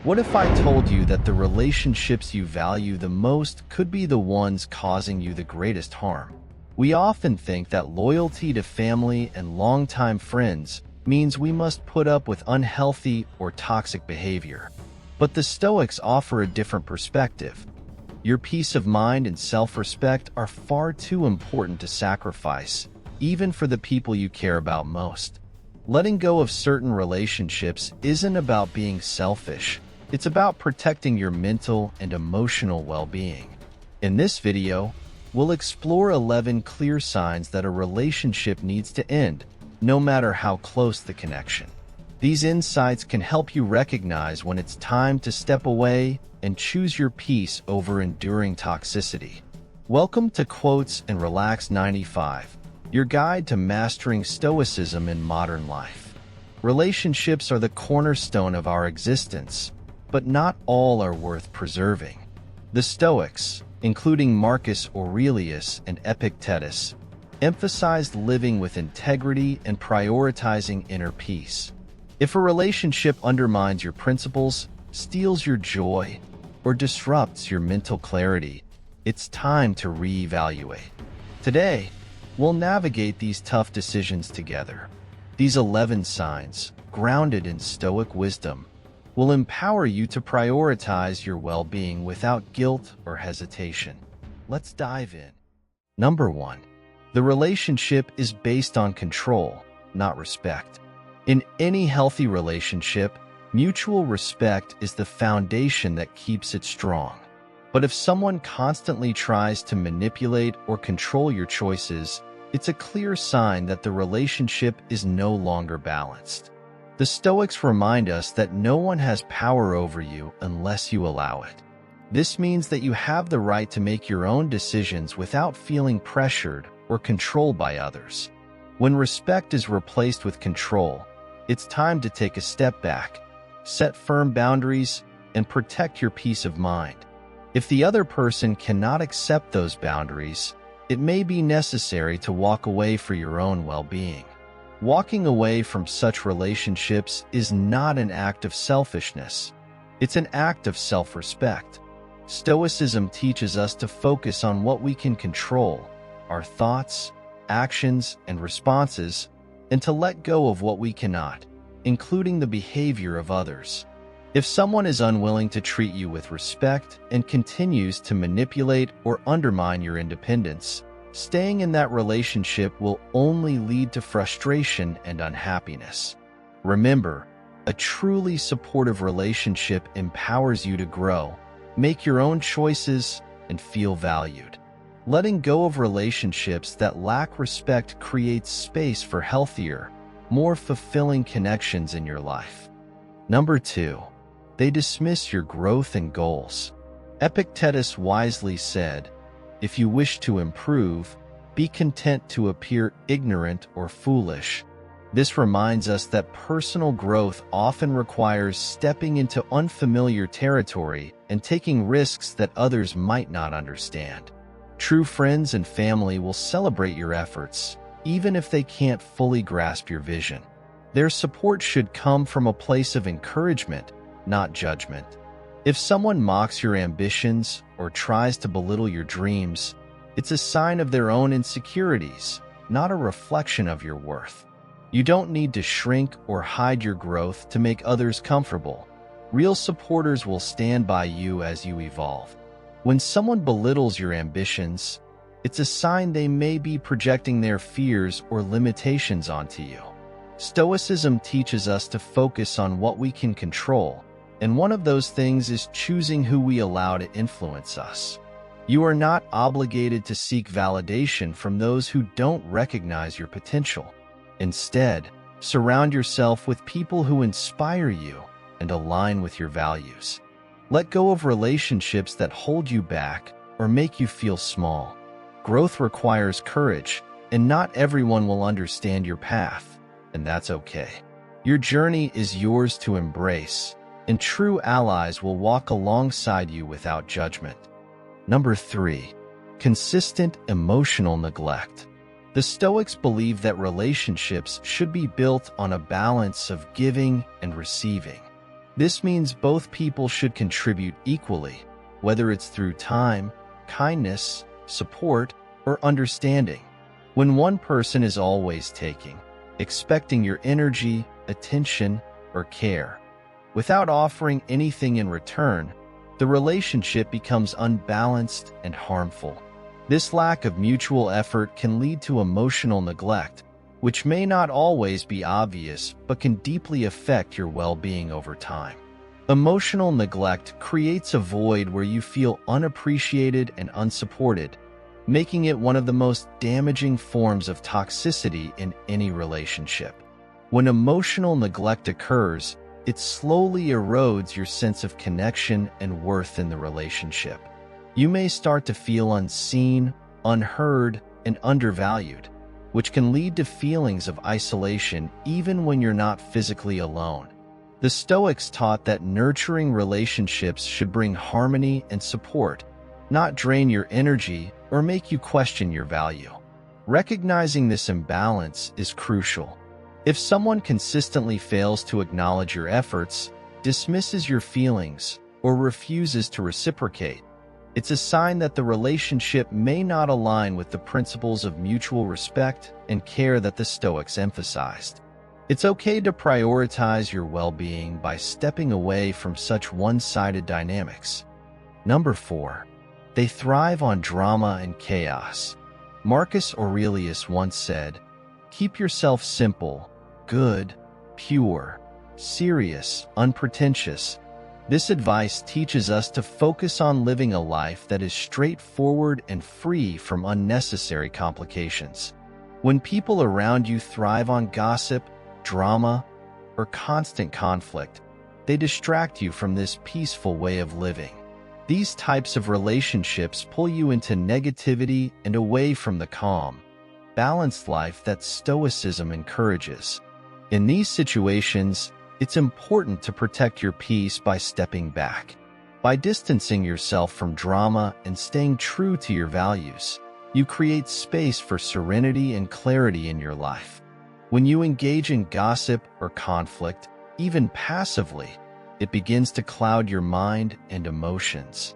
What if I told you that the relationships you value the most could be the ones causing you the greatest harm? We often think that loyalty to family and longtime friends means we must put up with unhealthy or toxic behavior. But the Stoics offer a different perspective. Your peace of mind and self-respect are far too important to sacrifice, even for the people you care about most. Letting go of certain relationships isn't about being selfish. It's about protecting your mental and emotional well-being. In this video, we'll explore 11 clear signs that a relationship needs to end, no matter how close the connection. These insights can help you recognize when it's time to step away and choose your peace over enduring toxicity. Welcome to Quotes and Relax 95, your guide to mastering Stoicism in modern life. Relationships are the cornerstone of our existence, but not all are worth preserving. The Stoics, including Marcus Aurelius and Epictetus, emphasized living with integrity and prioritizing inner peace. If a relationship undermines your principles, steals your joy, or disrupts your mental clarity, it's time to reevaluate. Today, we'll navigate these tough decisions together. These 11 signs, grounded in Stoic wisdom, will empower you to prioritize your well-being without guilt or hesitation. Let's dive in. Number 1. The relationship is based on control, not respect. In any healthy relationship, mutual respect is the foundation that keeps it strong. But if someone constantly tries to manipulate or control your choices, it's a clear sign that the relationship is no longer balanced. The Stoics remind us that no one has power over you unless you allow it. This means that you have the right to make your own decisions without feeling pressured or controlled by others. When respect is replaced with control, it's time to take a step back, set firm boundaries, and protect your peace of mind. If the other person cannot accept those boundaries, it may be necessary to walk away for your own well-being. Walking away from such relationships is not an act of selfishness. It's an act of self-respect. Stoicism teaches us to focus on what we can control, our thoughts, actions, and responses, and to let go of what we cannot, including the behavior of others. If someone is unwilling to treat you with respect and continues to manipulate or undermine your independence, staying in that relationship will only lead to frustration and unhappiness. Remember, a truly supportive relationship empowers you to grow, make your own choices, and feel valued. Letting go of relationships that lack respect creates space for healthier, more fulfilling connections in your life. Number 2. They dismiss your growth and goals. Epictetus wisely said, "If you wish to improve, be content to appear ignorant or foolish." This reminds us that personal growth often requires stepping into unfamiliar territory and taking risks that others might not understand. True friends and family will celebrate your efforts, even if they can't fully grasp your vision. Their support should come from a place of encouragement, not judgment. If someone mocks your ambitions or tries to belittle your dreams, it's a sign of their own insecurities, not a reflection of your worth. You don't need to shrink or hide your growth to make others comfortable. Real supporters will stand by you as you evolve. When someone belittles your ambitions, it's a sign they may be projecting their fears or limitations onto you. Stoicism teaches us to focus on what we can control, and one of those things is choosing who we allow to influence us. You are not obligated to seek validation from those who don't recognize your potential. Instead, surround yourself with people who inspire you and align with your values. Let go of relationships that hold you back or make you feel small. Growth requires courage, and not everyone will understand your path, and that's okay. Your journey is yours to embrace, and true allies will walk alongside you without judgment. Number 3. Consistent emotional neglect. The Stoics believe that relationships should be built on a balance of giving and receiving. This means both people should contribute equally, whether it's through time, kindness, support, or understanding. When one person is always taking, expecting your energy, attention, or care, without offering anything in return, the relationship becomes unbalanced and harmful. This lack of mutual effort can lead to emotional neglect, which may not always be obvious but can deeply affect your well-being over time. Emotional neglect creates a void where you feel unappreciated and unsupported, making it one of the most damaging forms of toxicity in any relationship. When emotional neglect occurs, it slowly erodes your sense of connection and worth in the relationship. You may start to feel unseen, unheard, and undervalued, which can lead to feelings of isolation even when you're not physically alone. The Stoics taught that nurturing relationships should bring harmony and support, not drain your energy or make you question your value. Recognizing this imbalance is crucial. If someone consistently fails to acknowledge your efforts, dismisses your feelings, or refuses to reciprocate, it's a sign that the relationship may not align with the principles of mutual respect and care that the Stoics emphasized. It's okay to prioritize your well-being by stepping away from such one-sided dynamics. Number 4. They thrive on drama and chaos. Marcus Aurelius once said, "Keep yourself simple, good, pure, serious, unpretentious." This advice teaches us to focus on living a life that is straightforward and free from unnecessary complications. When people around you thrive on gossip, drama, or constant conflict, they distract you from this peaceful way of living. These types of relationships pull you into negativity and away from the calm, balanced life that Stoicism encourages. In these situations, it's important to protect your peace by stepping back. By distancing yourself from drama and staying true to your values, you create space for serenity and clarity in your life. When you engage in gossip or conflict, even passively, it begins to cloud your mind and emotions.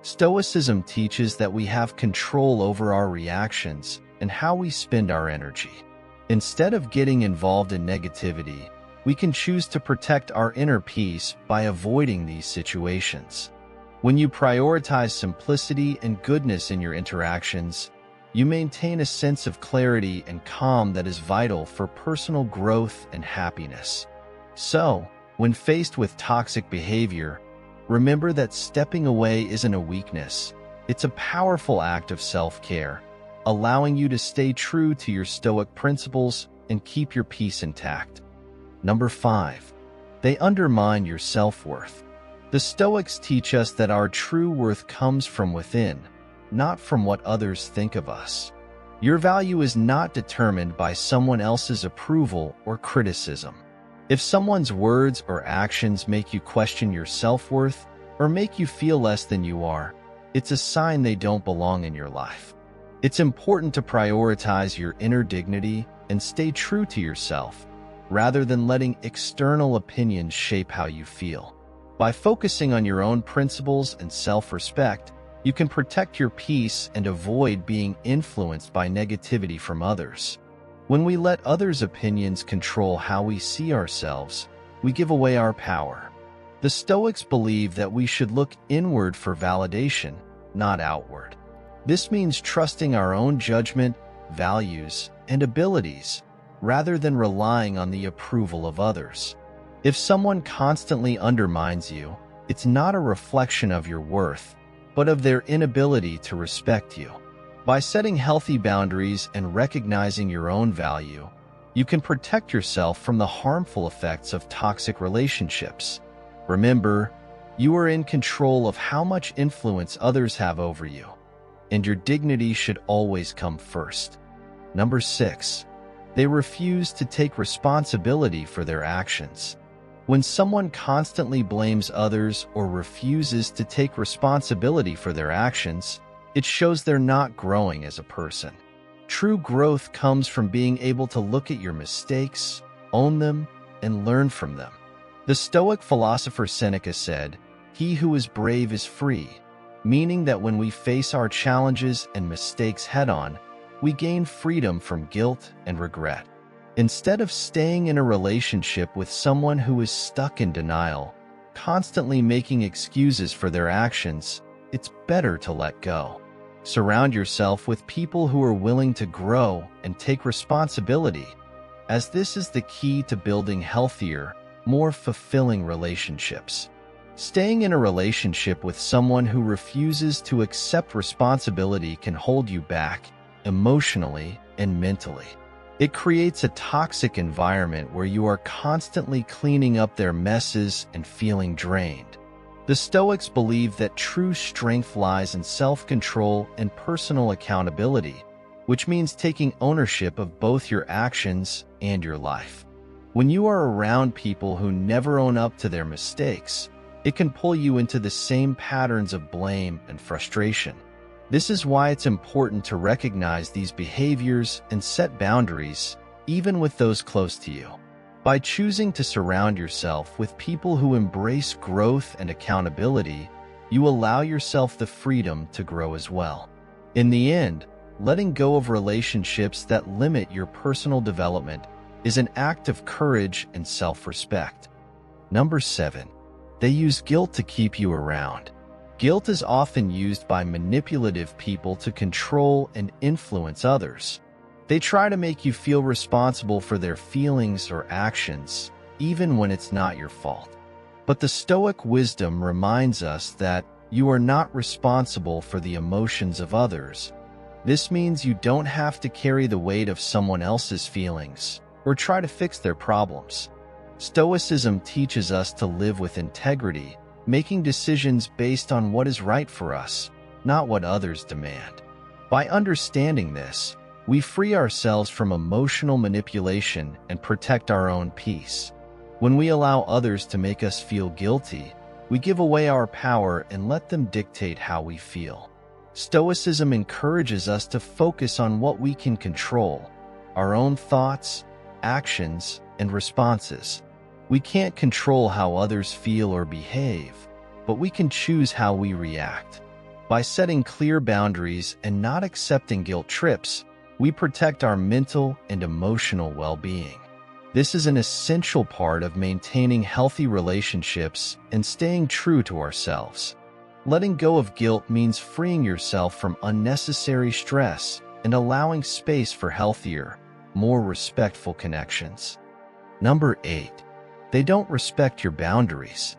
Stoicism teaches that we have control over our reactions and how we spend our energy. Instead of getting involved in negativity, we can choose to protect our inner peace by avoiding these situations. When you prioritize simplicity and goodness in your interactions, you maintain a sense of clarity and calm that is vital for personal growth and happiness. So, when faced with toxic behavior, remember that stepping away isn't a weakness. It's a powerful act of self-care, allowing you to stay true to your Stoic principles and keep your peace intact. Number 5. They undermine your self-worth. The Stoics teach us that our true worth comes from within, not from what others think of us. Your value is not determined by someone else's approval or criticism. If someone's words or actions make you question your self-worth or make you feel less than you are, it's a sign they don't belong in your life. It's important to prioritize your inner dignity and stay true to yourself, rather than letting external opinions shape how you feel. By focusing on your own principles and self-respect, you can protect your peace and avoid being influenced by negativity from others. When we let others' opinions control how we see ourselves, we give away our power. The Stoics believe that we should look inward for validation, not outward. This means trusting our own judgment, values, and abilities, rather than relying on the approval of others. If someone constantly undermines you, it's not a reflection of your worth, but of their inability to respect you. By setting healthy boundaries and recognizing your own value, you can protect yourself from the harmful effects of toxic relationships. Remember, you are in control of how much influence others have over you, and your dignity should always come first. Number 6. They refuse to take responsibility for their actions. When someone constantly blames others or refuses to take responsibility for their actions, it shows they're not growing as a person. True growth comes from being able to look at your mistakes, own them, and learn from them. The Stoic philosopher Seneca said, "He who is brave is free," meaning that when we face our challenges and mistakes head-on, we gain freedom from guilt and regret. Instead of staying in a relationship with someone who is stuck in denial, constantly making excuses for their actions, it's better to let go. Surround yourself with people who are willing to grow and take responsibility, as this is the key to building healthier, more fulfilling relationships. Staying in a relationship with someone who refuses to accept responsibility can hold you back, emotionally and mentally. It creates a toxic environment where you are constantly cleaning up their messes and feeling drained. The Stoics believe that true strength lies in self-control and personal accountability, which means taking ownership of both your actions and your life. When you are around people who never own up to their mistakes, it can pull you into the same patterns of blame and frustration. This is why it's important to recognize these behaviors and set boundaries, even with those close to you. By choosing to surround yourself with people who embrace growth and accountability, you allow yourself the freedom to grow as well. In the end, letting go of relationships that limit your personal development is an act of courage and self-respect. Number 7. They use guilt to keep you around. Guilt is often used by manipulative people to control and influence others. They try to make you feel responsible for their feelings or actions, even when it's not your fault. But the Stoic wisdom reminds us that you are not responsible for the emotions of others. This means you don't have to carry the weight of someone else's feelings or try to fix their problems. Stoicism teaches us to live with integrity, making decisions based on what is right for us, not what others demand. By understanding this, we free ourselves from emotional manipulation and protect our own peace. When we allow others to make us feel guilty, we give away our power and let them dictate how we feel. Stoicism encourages us to focus on what we can control: our own thoughts, actions, and responses. We can't control how others feel or behave, but we can choose how we react. By setting clear boundaries and not accepting guilt trips, we protect our mental and emotional well-being. This is an essential part of maintaining healthy relationships and staying true to ourselves. Letting go of guilt means freeing yourself from unnecessary stress and allowing space for healthier, more respectful connections. Number 8. They don't respect your boundaries.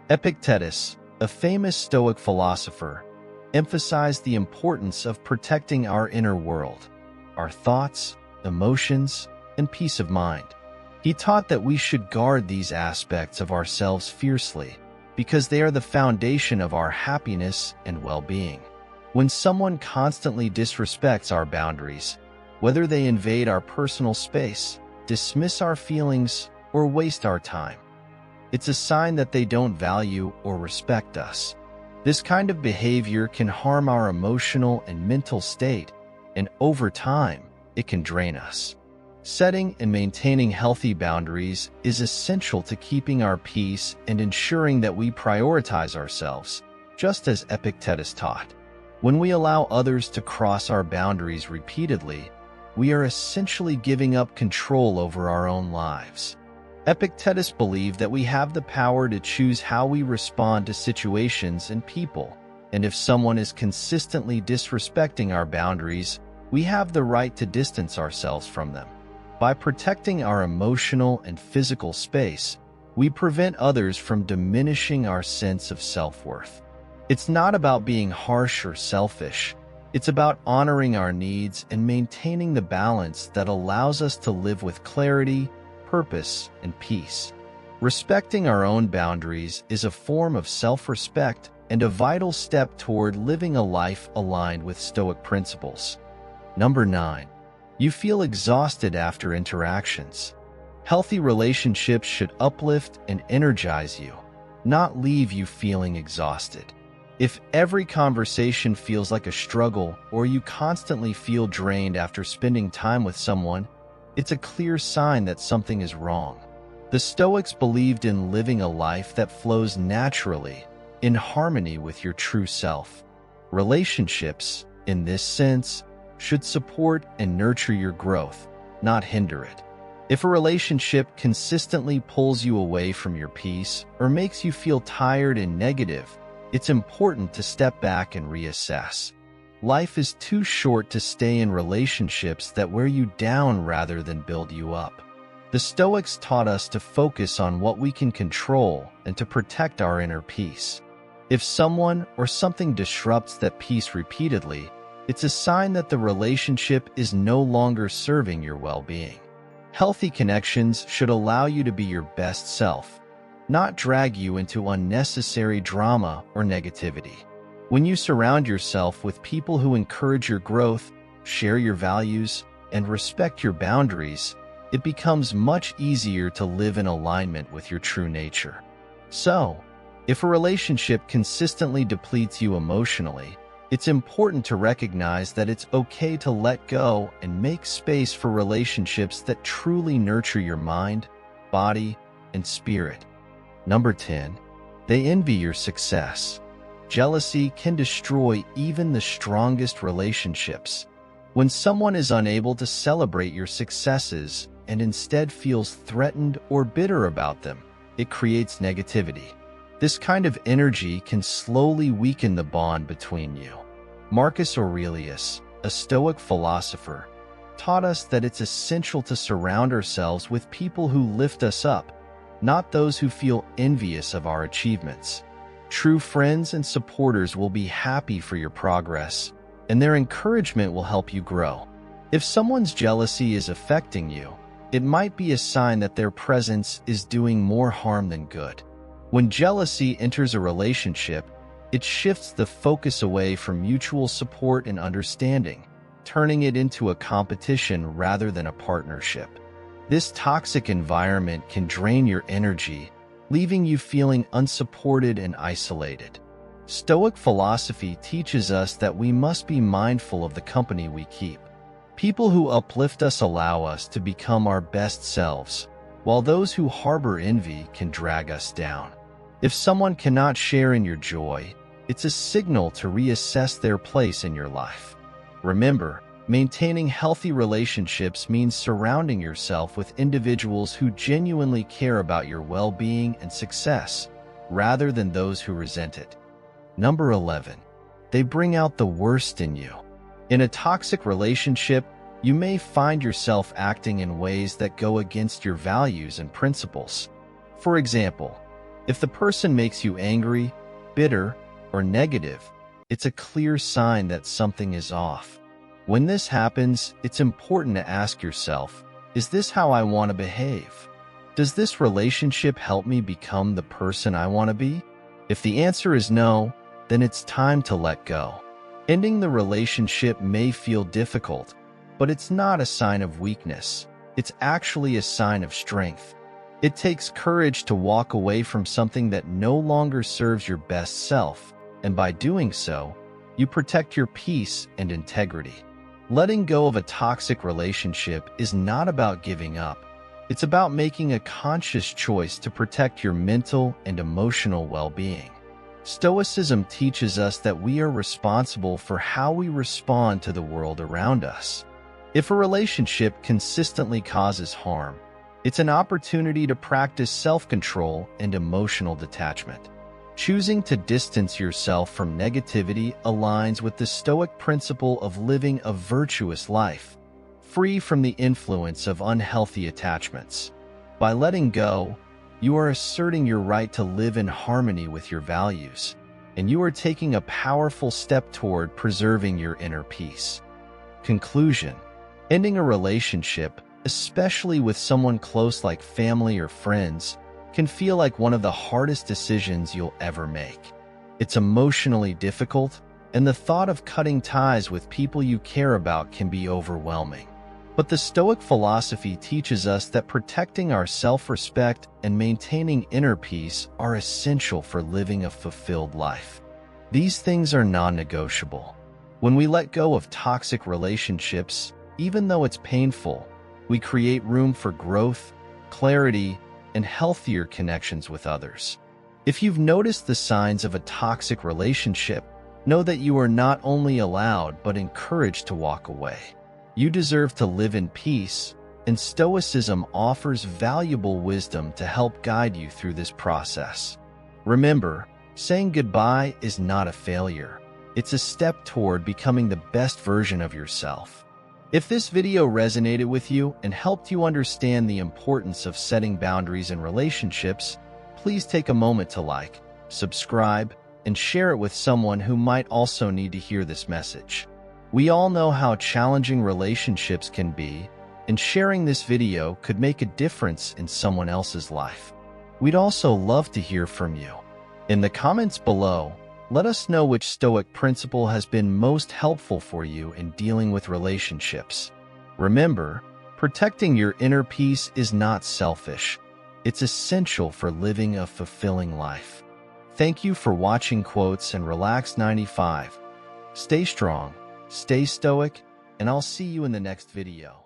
Epictetus, a famous Stoic philosopher, emphasized the importance of protecting our inner world, our thoughts, emotions, and peace of mind. He taught that we should guard these aspects of ourselves fiercely, because they are the foundation of our happiness and well-being. When someone constantly disrespects our boundaries, whether they invade our personal space, dismiss our feelings, or waste our time, it's a sign that they don't value or respect us. This kind of behavior can harm our emotional and mental state, and over time, it can drain us. Setting and maintaining healthy boundaries is essential to keeping our peace and ensuring that we prioritize ourselves, just as Epictetus taught. When we allow others to cross our boundaries repeatedly, we are essentially giving up control over our own lives. Epictetus believed that we have the power to choose how we respond to situations and people, and if someone is consistently disrespecting our boundaries, we have the right to distance ourselves from them. By protecting our emotional and physical space, we prevent others from diminishing our sense of self-worth. It's not about being harsh or selfish. It's about honoring our needs and maintaining the balance that allows us to live with clarity, purpose, and peace. Respecting our own boundaries is a form of self-respect and a vital step toward living a life aligned with Stoic principles. Number 9. You feel exhausted after interactions. Healthy relationships should uplift and energize you, not leave you feeling exhausted. If every conversation feels like a struggle or you constantly feel drained after spending time with someone, it's a clear sign that something is wrong. The Stoics believed in living a life that flows naturally, in harmony with your true self. Relationships, in this sense, should support and nurture your growth, not hinder it. If a relationship consistently pulls you away from your peace or makes you feel tired and negative, it's important to step back and reassess. Life is too short to stay in relationships that wear you down rather than build you up. The Stoics taught us to focus on what we can control and to protect our inner peace. If someone or something disrupts that peace repeatedly, it's a sign that the relationship is no longer serving your well-being. Healthy connections should allow you to be your best self, not drag you into unnecessary drama or negativity. When you surround yourself with people who encourage your growth, share your values, and respect your boundaries, it becomes much easier to live in alignment with your true nature. So, if a relationship consistently depletes you emotionally, it's important to recognize that it's okay to let go and make space for relationships that truly nurture your mind, body, and spirit. Number 10. They envy your success. Jealousy can destroy even the strongest relationships. When someone is unable to celebrate your successes and instead feels threatened or bitter about them, it creates negativity. This kind of energy can slowly weaken the bond between you. Marcus Aurelius, a Stoic philosopher, taught us that it's essential to surround ourselves with people who lift us up, not those who feel envious of our achievements. True friends and supporters will be happy for your progress, and their encouragement will help you grow. If someone's jealousy is affecting you, it might be a sign that their presence is doing more harm than good. When jealousy enters a relationship, it shifts the focus away from mutual support and understanding, turning it into a competition rather than a partnership. This toxic environment can drain your energy, leaving you feeling unsupported and isolated. Stoic philosophy teaches us that we must be mindful of the company we keep. People who uplift us allow us to become our best selves, while those who harbor envy can drag us down. If someone cannot share in your joy, it's a signal to reassess their place in your life. Remember, maintaining healthy relationships means surrounding yourself with individuals who genuinely care about your well-being and success, rather than those who resent it. Number 11. They bring out the worst in you. In a toxic relationship, you may find yourself acting in ways that go against your values and principles. For example, if the person makes you angry, bitter, or negative, it's a clear sign that something is off. When this happens, it's important to ask yourself, is this how I want to behave? Does this relationship help me become the person I want to be? If the answer is no, then it's time to let go. Ending the relationship may feel difficult, but it's not a sign of weakness. It's actually a sign of strength. It takes courage to walk away from something that no longer serves your best self, and by doing so, you protect your peace and integrity. Letting go of a toxic relationship is not about giving up. It's about making a conscious choice to protect your mental and emotional well-being. Stoicism teaches us that we are responsible for how we respond to the world around us. If a relationship consistently causes harm, it's an opportunity to practice self-control and emotional detachment. Choosing to distance yourself from negativity aligns with the Stoic principle of living a virtuous life, free from the influence of unhealthy attachments. By letting go, you are asserting your right to live in harmony with your values, and you are taking a powerful step toward preserving your inner peace. Conclusion: ending a relationship, especially with someone close like family or friends, can feel like one of the hardest decisions you'll ever make. It's emotionally difficult, and the thought of cutting ties with people you care about can be overwhelming. But the Stoic philosophy teaches us that protecting our self-respect and maintaining inner peace are essential for living a fulfilled life. These things are non-negotiable. When we let go of toxic relationships, even though it's painful, we create room for growth, clarity, and healthier connections with others. If you've noticed the signs of a toxic relationship, know that you are not only allowed but encouraged to walk away. You deserve to live in peace, and Stoicism offers valuable wisdom to help guide you through this process. Remember, saying goodbye is not a failure. It's a step toward becoming the best version of yourself. If this video resonated with you and helped you understand the importance of setting boundaries in relationships, please take a moment to like, subscribe, and share it with someone who might also need to hear this message. We all know how challenging relationships can be, and sharing this video could make a difference in someone else's life. We'd also love to hear from you. In the comments below, let us know which Stoic principle has been most helpful for you in dealing with relationships. Remember, protecting your inner peace is not selfish. It's essential for living a fulfilling life. Thank you for watching Quotes and Relax 95. Stay strong, stay stoic, and I'll see you in the next video.